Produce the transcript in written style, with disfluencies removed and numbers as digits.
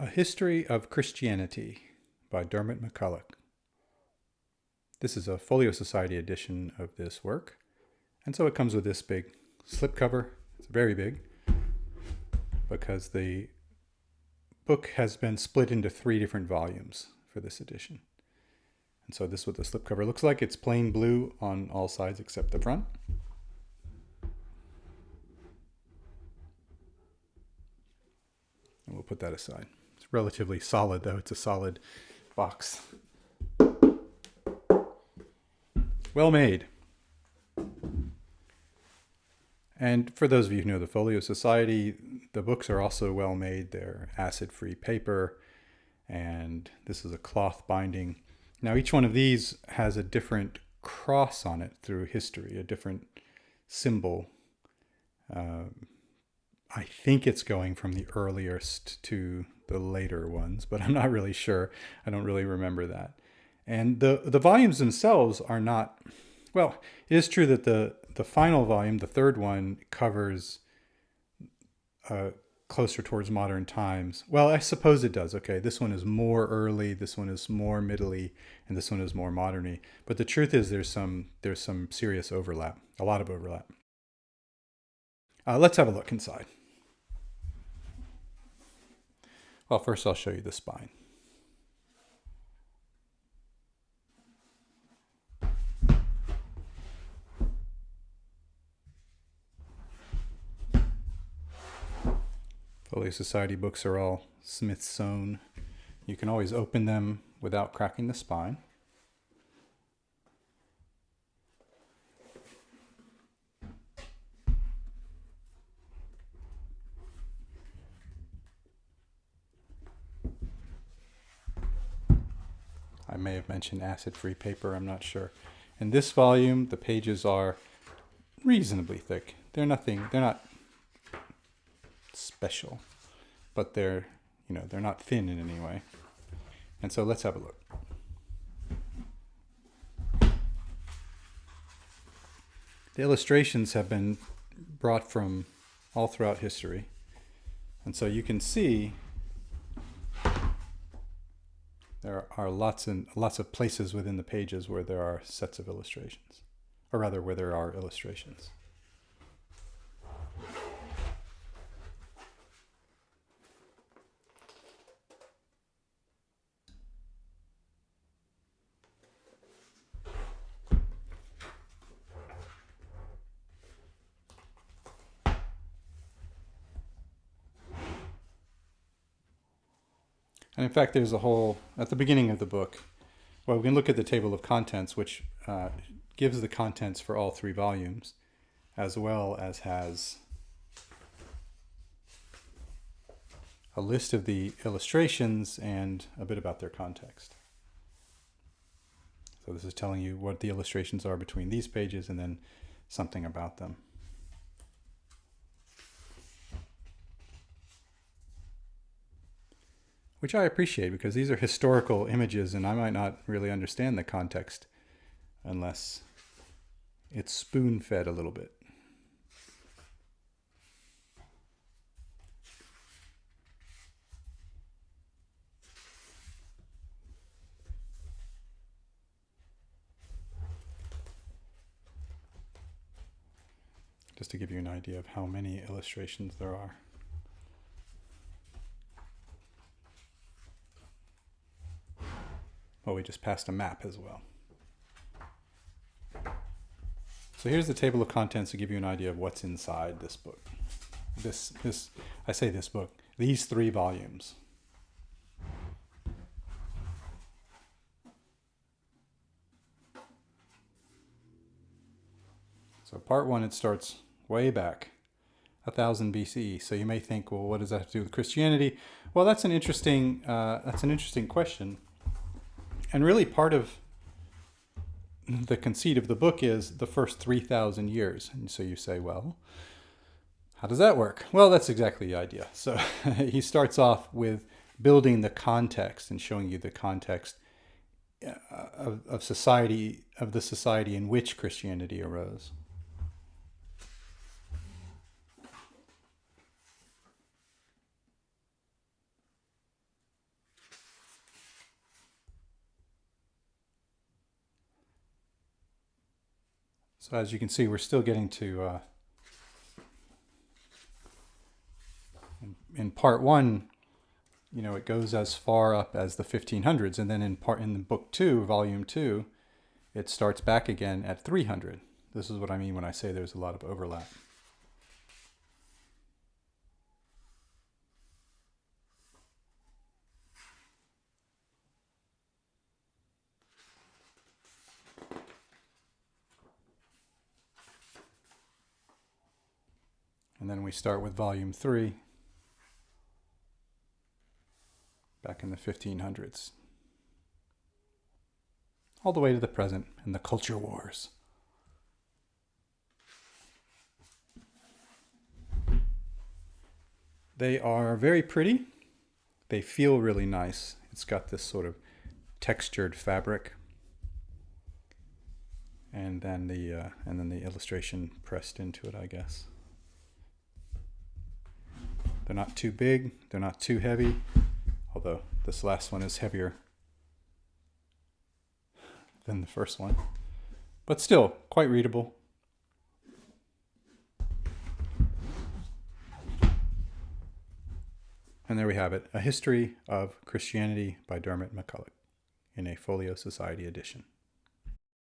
A History of Christianity by Diarmaid MacCulloch. This is a Folio Society edition of this work, and so it comes with this big slipcover. It's very big because the book has been split into 3 different volumes for this edition. And so this is what the slipcover looks like. It's plain blue on all sides except the front. And we'll put that aside. It's relatively solid, though. It's a solid box. Well made. And for those of you who know the Folio Society, the books are also well made. They're acid-free paper, and this is a cloth binding. Now, each one of these has a different cross on it through history, a different symbol. I think it's going from the earliest to the later ones, but I'm not really sure. I don't really remember that. And the volumes themselves are not, well, it is true that the final volume, the third one, covers closer towards modern times. Well, I suppose it does. Okay, this one is more early, this one is more middle-y, and this one is more modern-y. But the truth is there's some serious overlap, a lot of overlap. Let's have a look inside. Well, first I'll show you the spine. Folio Society books are all Smith sewn. You can always open them without cracking the spine. I may have mentioned acid-free paper, I'm not sure. In this volume, the pages are reasonably thick. They're not special, but they're not thin in any way. And so let's have a look. The illustrations have been brought from all throughout history. And so you can see there are lots of places within the pages where there are sets of illustrations, or rather where there are illustrations. And in fact, there's a whole, at the beginning of the book, well, we can look at the table of contents, which gives the contents for all 3 volumes, as well as has a list of the illustrations and a bit about their context. So this is telling you what the illustrations are between these pages and then something about them. Which I appreciate because these are historical images and I might not really understand the context unless it's spoon-fed a little bit. Just to give you an idea of how many illustrations there are. Well, we just passed a map as well. So here's the table of contents to give you an idea of what's inside this book. I say this book, these 3 volumes. So part 1, it starts way back, 1000 BCE. So you may think, well, what does that have to do with Christianity? Well, that's an interesting question. And really part of the conceit of the book is the first 3,000 years. And so you say, well, how does that work? Well, that's exactly the idea. So he starts off with building the context and showing you the context of society, of the society in which Christianity arose. So as you can see, we're still getting to, in part one, you know, it goes as far up as the 1500s, and then in the book 2, volume 2, it starts back again at 300. This is what I mean when I say there's a lot of overlap. And then we start with volume 3, back in the 1500s, all the way to the present and the culture wars. They are very pretty. They feel really nice. It's got this sort of textured fabric, and then the illustration pressed into it, I guess. They're not too big, they're not too heavy, although this last one is heavier than the first one, but still quite readable. And there we have it, A History of Christianity by Diarmaid MacCulloch in a Folio Society edition.